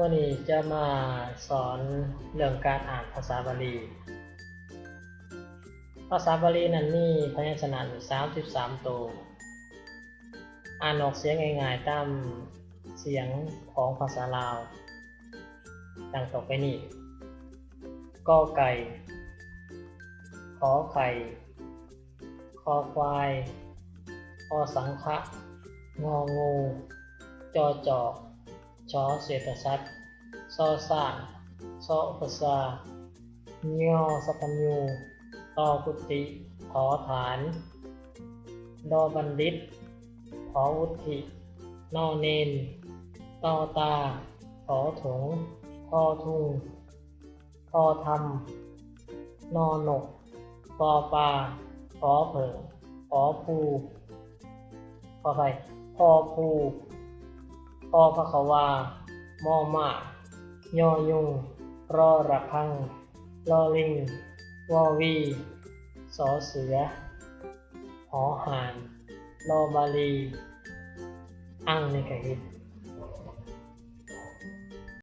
วันนี้จะมาสอนเรื่องการอ่านภาษาบาลีภาษาบาลีนั้นมีพยัญชนะอยู่33ตัวอ่านออกเสียงง่ายๆตามเสียงของภาษาลาวดังต่อไปนี้กอไก่ขอไข่คอควายอสังขะงองูจอจอกชอเศรษฐชัดซอซ่านซออุปสาญอสปัญญูตอกุติถอฐานดอบัณฑิตถอวุฒินอเนนตอตาถอถุงทอทุงทอธรรมนอหนกปอปลาขอเผิงขอภูขอไข่พอภูพอพระขวามอมายอยุงรอระฆังลอลิงวอวีสอเสือหอห่านลอบาลีอั้งในกระหิต